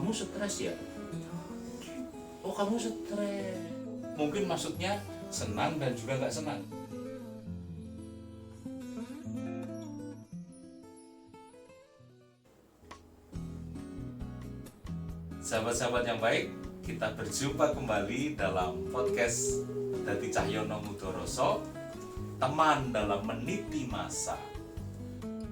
kamu stres ya? Oh, kamu stres. Mungkin maksudnya senang dan juga nggak senang. Sahabat-sahabat yang baik, kita berjumpa kembali dalam podcast Dadi Cahyono Mudoroso, teman dalam meniti masa.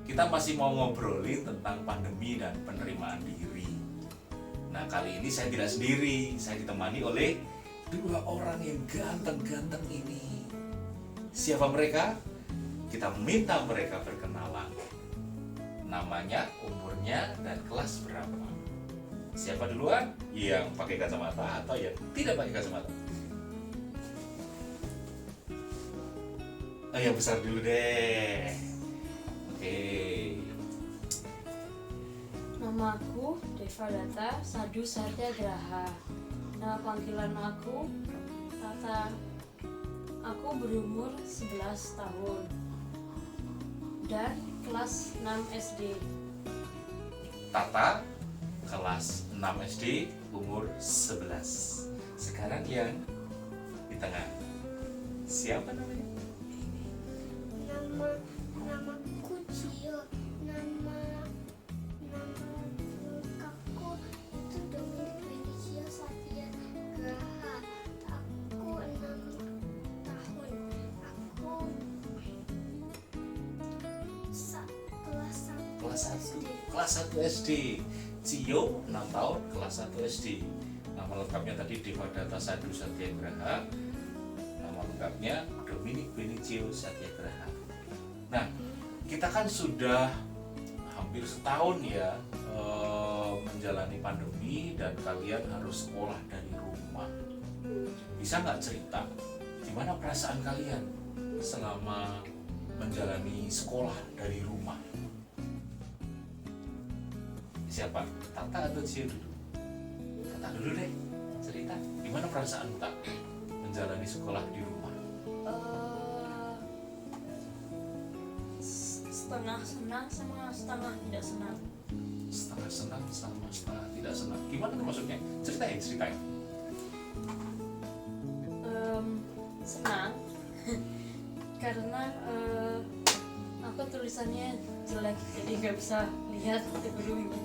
Kita masih mau ngobrolin tentang pandemi dan penerimaan diri. Nah, kali ini saya tidak sendiri, saya ditemani oleh dua orang yang ganteng-ganteng ini. Siapa mereka? Kita minta mereka berkenalan. Namanya, umurnya, dan kelas berapa. Siapa duluan? Yang pakai kacamata atau yang tidak pakai kacamata? Oh, yang besar dulu deh. Oke. Namaku Devadata Sadu Satyagraha. Nama panggilan aku Tata. Aku berumur 11 tahun dan kelas 6 SD. Tata, kelas 6 SD, umur 11. Sekarang yang di tengah. Siapa namanya? Namaku Cio. Nama lengkapku itu Dominik Benicio Satyagraha. Aku 6 tahun. Aku Kelas 1 SD. Cio 6 tahun, kelas 1 SD. Nama lengkapnya tadi Devadata Sadu Satyagraha. Nama lengkapnya Dominik Benicio Satyagraha. Nah, kita kan sudah hampir setahun ya menjalani pandemi dan kalian harus sekolah dari rumah. Bisa nggak cerita gimana perasaan kalian selama menjalani sekolah dari rumah? Siapa? Tata atau Cio dulu? Tata dulu deh, cerita gimana perasaan tak menjalani sekolah di rumah? Setengah senang sama setengah tidak senang. Setengah senang sama setengah tidak senang. Gimana tuh maksudnya? Ceritain. Senang karena aku tulisannya jelek jadi nggak bisa lihat itu gurunya.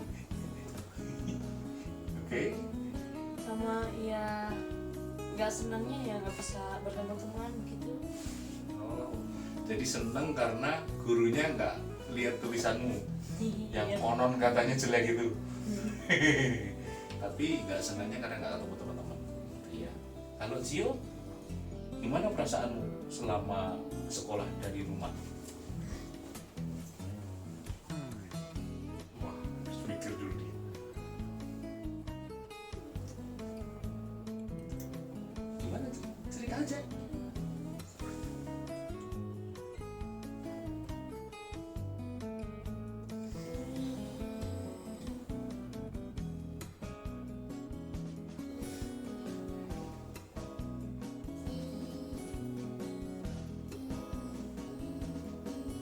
Oke. Sama ya nggak senangnya ya nggak bisa bertemu teman gitu. Oh, jadi seneng karena gurunya nggak lihat tulisanmu yang Iya. konon katanya jelek itu. Tapi nggak senangnya karena nggak ketemu teman-teman. Iya. Kalau Cio, gimana perasaanmu selama sekolah dari rumah? Wah, harus mikir dulu dia. Gimana? Cerita aja.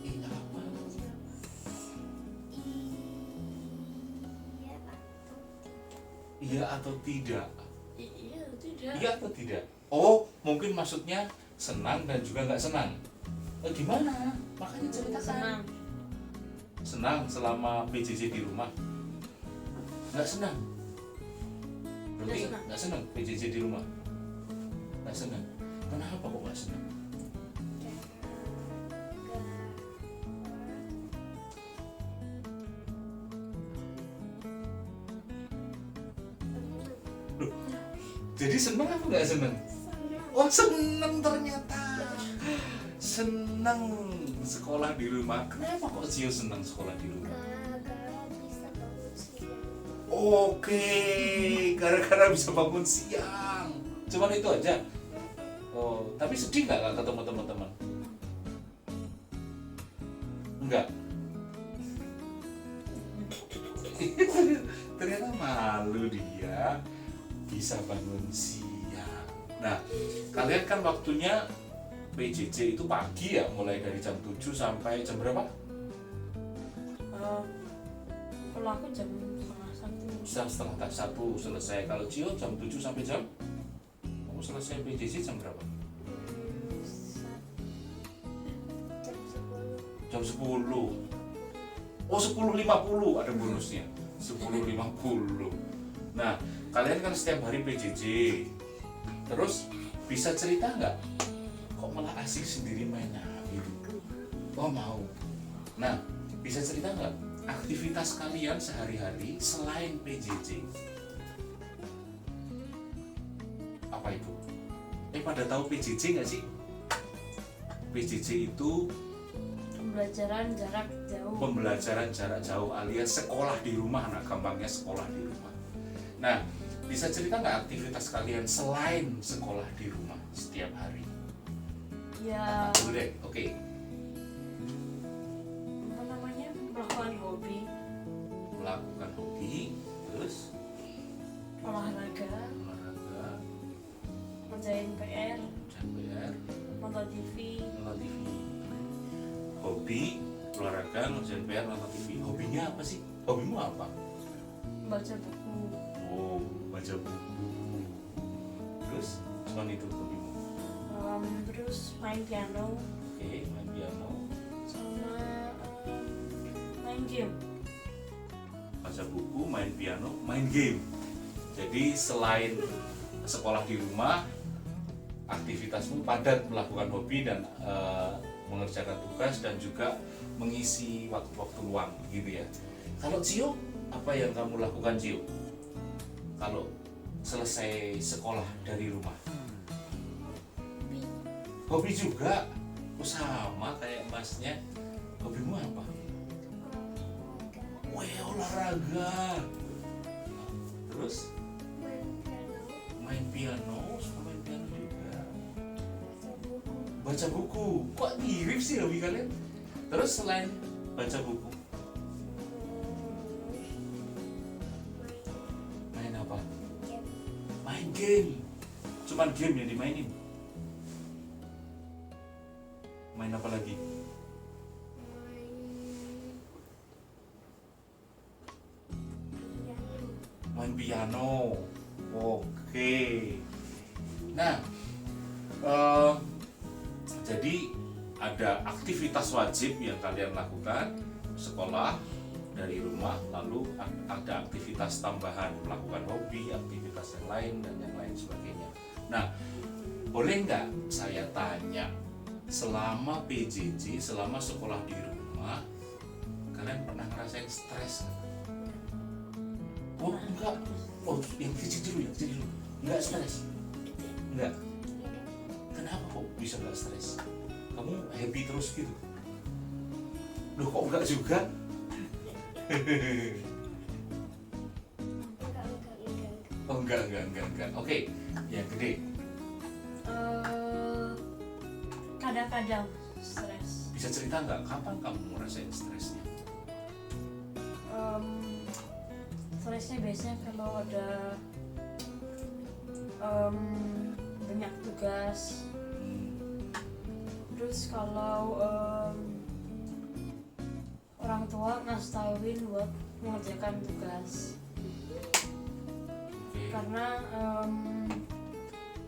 Iya apa? Iya atau tidak? Iya tidak. Iya atau tidak? Oh, mungkin maksudnya senang dan juga nggak senang. Gimana? Makanya ceritakan. Senang. Senang selama PJJ di rumah. Nggak senang. Berarti Nggak senang. nggak senang PJJ di rumah. Nggak senang. Kenapa kok nggak senang? Jadi senang apa nggak senang? Oh, senang ternyata. Senang sekolah di rumah. Kenapa kok Cio senang sekolah di rumah? Gara-gara bisa bangun siang. Oke, gara-gara bisa bangun siang. Cuman itu aja. Oh, tapi sedih nggak ketemu teman-teman? Enggak. Ternyata malu dia bisa bangun siang. Nah, kalian kan waktunya PJJ itu pagi ya, mulai dari jam 7 sampai jam berapa? Kalau aku jam 12:30. Setelah tahap 1 selesai. Kalau Cio jam 7 sampai jam? Kamu selesai PJJ jam berapa? Jam 10. Jam 10. Oh 10.50 ada bonusnya. 10.50. Nah, kalian kan setiap hari PJJ. Terus bisa cerita nggak? Kok malah asik sendiri main gitu? Oh mau. Nah, bisa cerita nggak aktivitas kalian sehari-hari selain PJJ? Apa itu? Pada tahu PJJ nggak sih? PJJ itu Pembelajaran jarak jauh. pembelajaran jarak jauh alias sekolah di rumah, anak gampangnya sekolah di rumah. Nah, bisa cerita nggak aktivitas kalian selain sekolah di rumah setiap hari? Ya, Dulu deh, oke. apa namanya, melakukan hobi, Melakukan hobi, terus olahraga, olahraga, ngerjain PR, PR, nonton TV. nonton TV. Hobi, olahraga, ngerjain PR, nonton TV. Hobinya apa sih? Hobimu apa? Baca buku. Oh, baca buku. Terus, cuman itu hobimu. Terus main piano Oke, main piano, sama main game. baca buku, main piano, main game. Jadi selain sekolah di rumah, aktivitasmu padat melakukan hobi dan mengerjakan tugas dan juga mengisi waktu-waktu luang gitu ya. Kalau Cio, apa yang kamu lakukan Cio? Kalau selesai sekolah dari rumah? Hobi juga? Oh, sama kayak masnya. Hobimu apa? Wah, olahraga. Terus Main piano. suka main piano juga. Baca buku. Baca buku. Kok mirip sih hobi kalian? Terus selain baca buku, main apa? Game. Main game. Cuman game yang dimainin. Main apa lagi? Main piano. Oke. Nah, jadi ada aktivitas wajib yang kalian lakukan, sekolah dari rumah, lalu ada aktivitas tambahan, melakukan hobi, aktivitas yang lain dan yang lain sebagainya. Nah, boleh nggak saya tanya, selama PJJ, selama sekolah di rumah, kalian pernah ngerasain stres nggak? Oh enggak, oh yang kecil dulu, enggak stres, enggak. Kenapa kok bisa enggak stres? Kamu happy terus gitu? Loh kok enggak juga? Oh enggak. Oke, yang gede. Kadang-kadang stres. Bisa cerita nggak kapan kamu ngerasain stresnya? Stresnya biasanya kalau ada banyak tugas. Terus kalau orang tua ngasih tauin buat mengerjakan tugas. Oke. Karena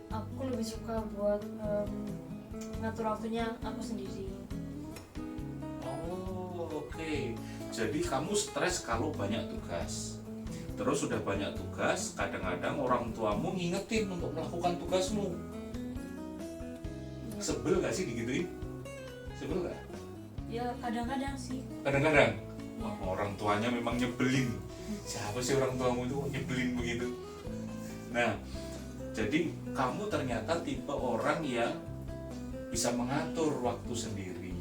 aku lebih suka buat ngatur waktunya aku sendiri. Oh, oke. Jadi kamu stres kalau banyak tugas. Terus sudah banyak tugas, kadang-kadang orang tuamu ngingetin untuk melakukan tugasmu. Sebel gak sih digituin? Sebel gak? Ya kadang-kadang sih. Kadang-kadang. Ya. Orang tuanya memang nyebelin. Siapa sih orang tuamu itu kok nyebelin begitu? Nah, jadi kamu ternyata tipe orang yang bisa mengatur waktu sendiri.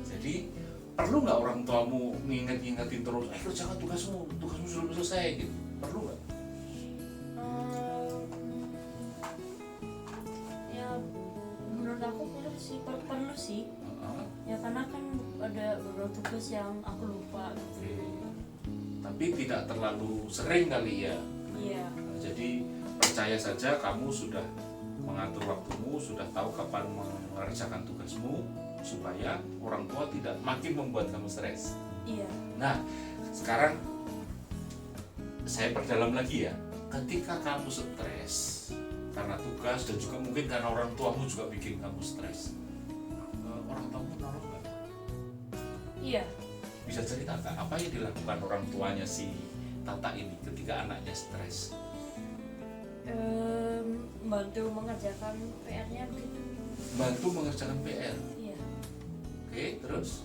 Jadi perlu nggak orang tuamu ngingetin terus, kerjakan tugasmu belum selesai gitu? Perlu nggak? Ya menurut aku perlu sih. Ya karena kan ada beberapa tugas yang aku lupa gitu. Oke. Tapi tidak terlalu sering kali ya. Iya. Nah, jadi percaya saja kamu sudah mengatur waktumu, sudah tahu kapan mengerjakan tugasmu supaya orang tua tidak makin membuat kamu stres. Iya. Nah, sekarang saya perdalam lagi ya. Ketika kamu stres karena tugas dan juga mungkin karena orang tuamu juga bikin kamu stres, orang tuamu nolong nggak? Iya. Bisa cerita nggak apa yang dilakukan orang tuanya si Tata ini ketika anaknya stres? Bantu mengerjakan PR-nya begitu. Bantu mengerjakan PR. Iya. Oke, terus?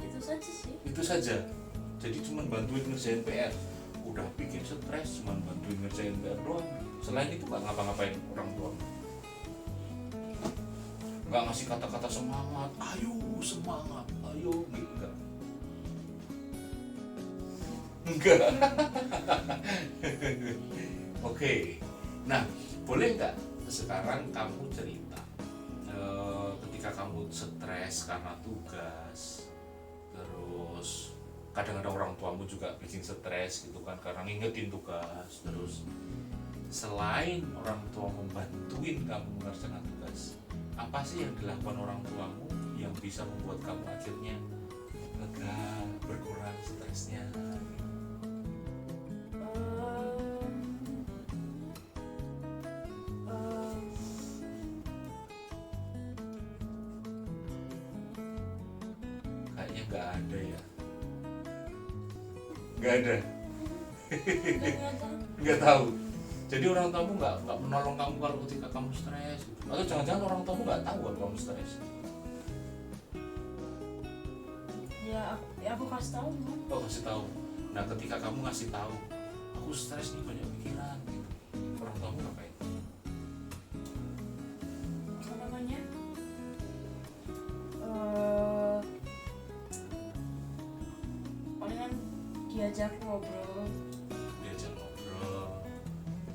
Itu saja sih. Itu saja. Jadi cuma bantuin ngerjain PR. Udah bikin stres, cuma bantuin ngerjain PR doang. Selain itu nggak ngapa-ngapain orang tua. Nggak ngasih kata-kata semangat, ayo semangat, ayo gitu enggak. Enggak. Oke. Nah, boleh nggak sekarang kamu cerita ketika kamu stres karena tugas, terus kadang-kadang orang tuamu juga bikin stres gitu kan karena ngingetin tugas, terus selain orang tua membantuin kamu mengerjakan tugas, apa sih yang dilakukan orang tuamu yang bisa membuat kamu akhirnya lega, berkurang stresnya? Kayaknya nggak ada ya. Nggak ada. Nggak tahu. Jadi orang tamu nggak menolong kamu kalau ketika kamu stres gitu. Atau jangan-jangan orang tamu nggak tahu kalau kamu stres. Ya aku kasih tahu. Oh, kasih tahu. Nah, ketika kamu ngasih tahu, aku stres nih, banyak pikiran gitu. Orang tamu ngapain? Apa namanya? Palingan diajak ngobrol. Diajak ngobrol.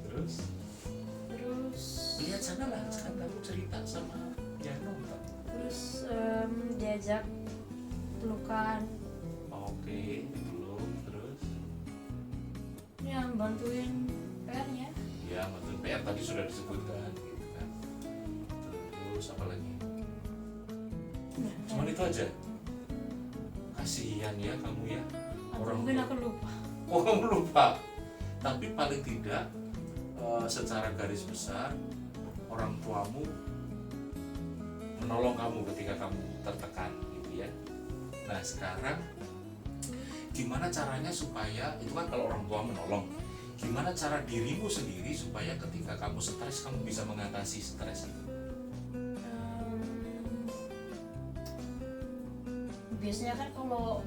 Terus lihat sana lah, sekarang kamu cerita sama Jano. Terus diajak pelukan. Oke, belum. Terus Ya bantuin PR-nya. ya, bantuin PR tadi sudah disebutkan gitu kan. Terus apa lagi? Cuman itu aja. Kasihan ya kamu ya. Mungkin aku lupa. Oh, kamu lupa. Tapi paling tidak secara garis besar orang tuamu menolong kamu ketika kamu tertekan gitu ya. Nah, sekarang gimana caranya supaya itu kan kalau orang tua menolong, gimana cara dirimu sendiri supaya ketika kamu stres kamu bisa mengatasi stres itu? Biasanya kan kalau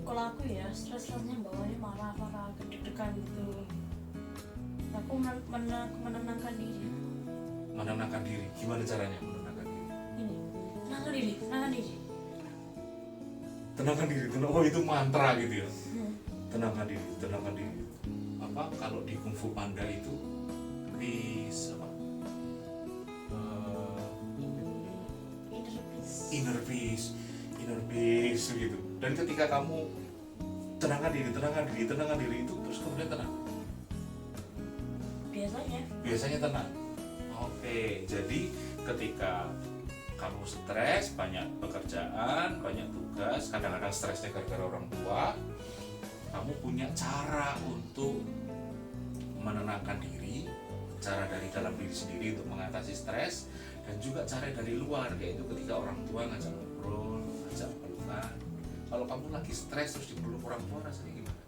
aku ya stresnya bawahnya marah-marah, deg-degan gitu. Aku menenangkan diri. Menenangkan diri. Gimana caranya menenangkan diri? Ini, tenangkan diri. Tenangkan diri. Oh, itu mantra gitu ya. Tenangkan diri. Apa kalau di Kung Fu Panda itu peace apa? Inner peace gitu. Dan ketika kamu tenangkan diri itu terus kemudian tenang. Biasanya tenang. Oke, jadi ketika kamu stres, banyak pekerjaan, banyak tugas, kadang-kadang stresnya gara-gara orang tua, kamu punya cara untuk menenangkan diri, cara dari dalam diri sendiri untuk mengatasi stres, dan juga cara dari luar, yaitu ketika orang tua ngajak ngobrol, ngajak pelukan. Kalau kamu lagi stres terus dipeluk orang tua rasanya gimana?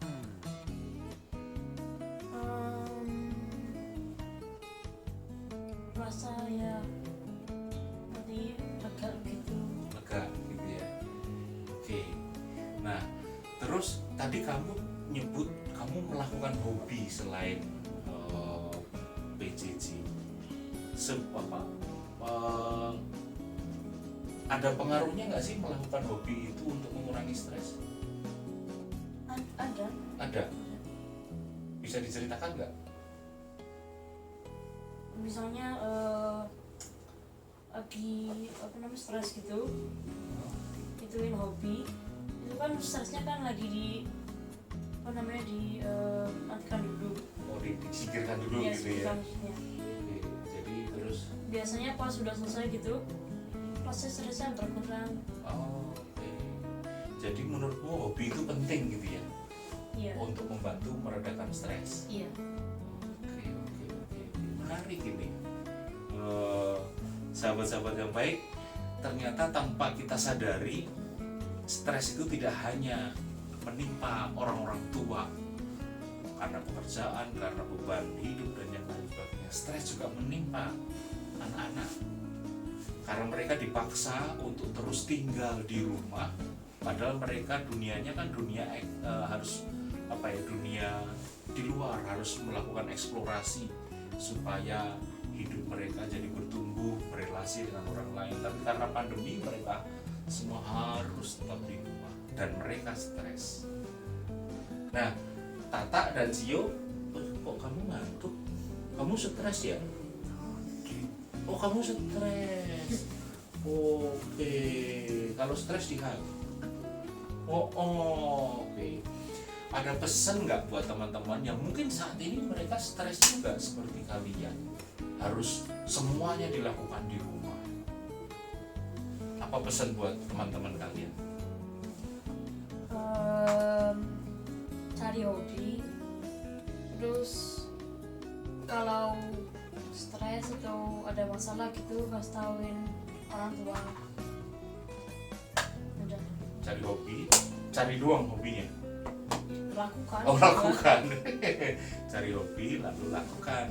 Rasa ya nanti lega gitu Ya. Oke. Nah, terus tadi kamu nyebut kamu melakukan hobi selain PJJ. Ada pengaruhnya nggak sih melakukan hobi itu untuk mengurangi stres? Ada. Bisa diceritakan nggak? Misalnya lagi stres gitu, ituin hobi, itu kan stresnya kan lagi nantikan dulu. Oh, disingkirkan dulu gitu ya. Oke, jadi terus biasanya pas sudah selesai gitu, proses stresnya berkurang. oke. Jadi menurutmu hobi itu penting gitu ya? Iya. Untuk membantu meredakan stres. Iya. Oke. Menarik ini. Sahabat-sahabat yang baik, ternyata tanpa kita sadari, stres itu tidak hanya menimpa orang-orang tua karena pekerjaan, karena beban hidup dan yang lain sebagainya. Stres juga menimpa anak-anak karena mereka dipaksa untuk terus tinggal di rumah, padahal mereka dunianya kan dunia harus dunia di luar, harus melakukan eksplorasi supaya hidup mereka jadi bertumbuh, berelasi dengan orang lain. Tapi karena pandemi mereka semua harus tetap di rumah dan mereka stres. Nah, Tata dan Zio, kok kamu ngantuk? Kamu stres ya? Oh, kamu stres. Oke. Kalau stres di hati. Oke. Ada pesan nggak buat teman-teman yang mungkin saat ini mereka stres juga seperti kalian? Harus semuanya dilakukan di rumah. Apa pesan buat teman-teman kalian? Cari hobi. Terus kalau stres atau ada masalah gitu kasih tauin orang tua. Udah. Cari hobi, cari doang hobinya. Lakukan. Oh, lakukan. Cari hobi lalu lakukan.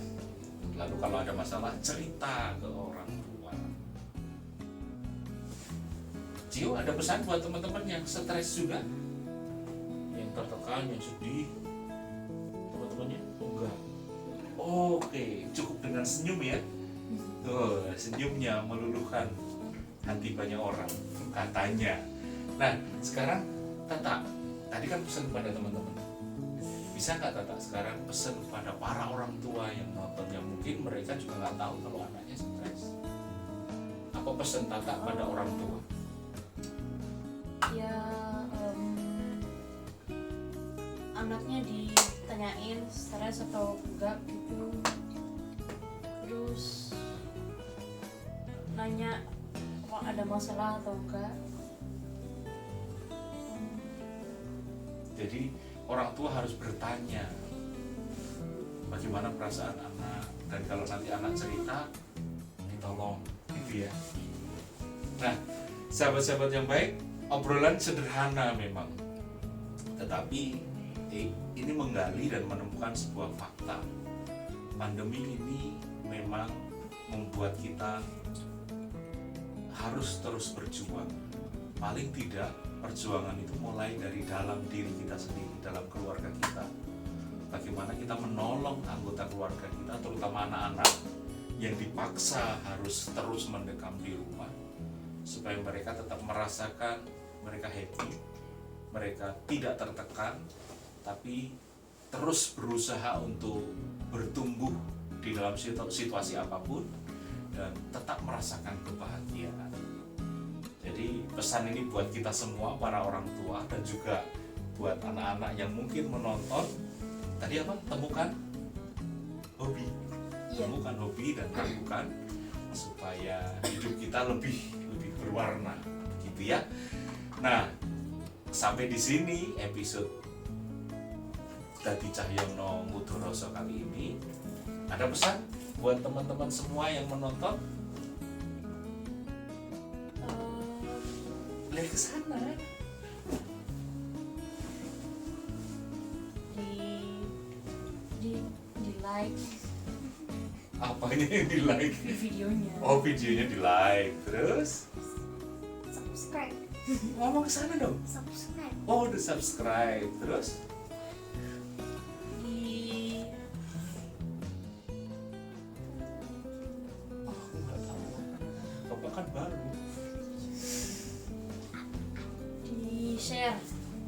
Lalu kalau ada masalah cerita ke orang tua. Cio, ada pesan buat teman-teman yang stres juga? Yang tertekan, yang sedih? Teman-temannya? Oh, enggak. Oke, cukup dengan senyum ya. Oh, senyumnya meluluhkan hati banyak orang katanya. Nah, sekarang Tata, tadi kan pesan kepada teman-teman. Bisa nggak Tata sekarang pesan kepada para orang tua yang nonton, yang mungkin mereka juga nggak tahu kalau anaknya stres? Apa pesan Tata pada orang tua? Ya anaknya ditanyain stres atau enggak gitu, terus nanya apa ada masalah atau enggak. Jadi orang tua harus bertanya bagaimana perasaan anak, dan kalau nanti anak cerita ditolong gitu ya. Nah, sahabat-sahabat yang baik, obrolan sederhana memang, tetapi ini menggali dan menemukan sebuah fakta. Pandemi ini memang membuat kita harus terus berjuang. Paling tidak perjuangan itu mulai dari dalam diri kita sendiri, dalam keluarga kita. Bagaimana kita menolong anggota keluarga kita, terutama anak-anak yang dipaksa harus terus mendekam di rumah, supaya mereka tetap merasakan mereka happy, mereka tidak tertekan, tapi terus berusaha untuk bertumbuh di dalam situasi apapun dan tetap merasakan kebahagiaan. Jadi pesan ini buat kita semua, para orang tua, dan juga buat anak-anak yang mungkin menonton. Tadi apa? Temukan hobi. Iya. Temukan hobi dan lakukan supaya hidup kita lebih berwarna, gitu ya. Nah, sampai di sini episode Dadi Cahyono Mudoroso kali ini. Ada pesan buat teman-teman semua yang menonton? Lihat ke sana. Di like Apanya yang di like? di videonya. Oh, videonya di like. Terus Subscribe. ngomong ke sana dong. Subscribe. Oh, udah subscribe. Terus Di aku nggak tahu. Bapak kan baru. di share.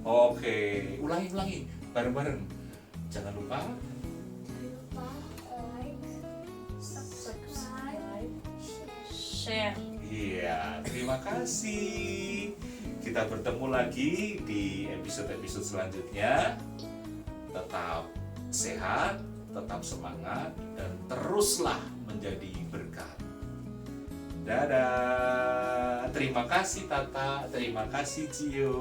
Oke, ulangi bareng-bareng. Jangan lupa Lupa like, subscribe, Share. iya, terima kasih. Kita bertemu lagi di episode-episode selanjutnya. Tetap sehat, tetap semangat, dan teruslah menjadi berkat. Dadah. Terima kasih Tata, terima kasih Cio.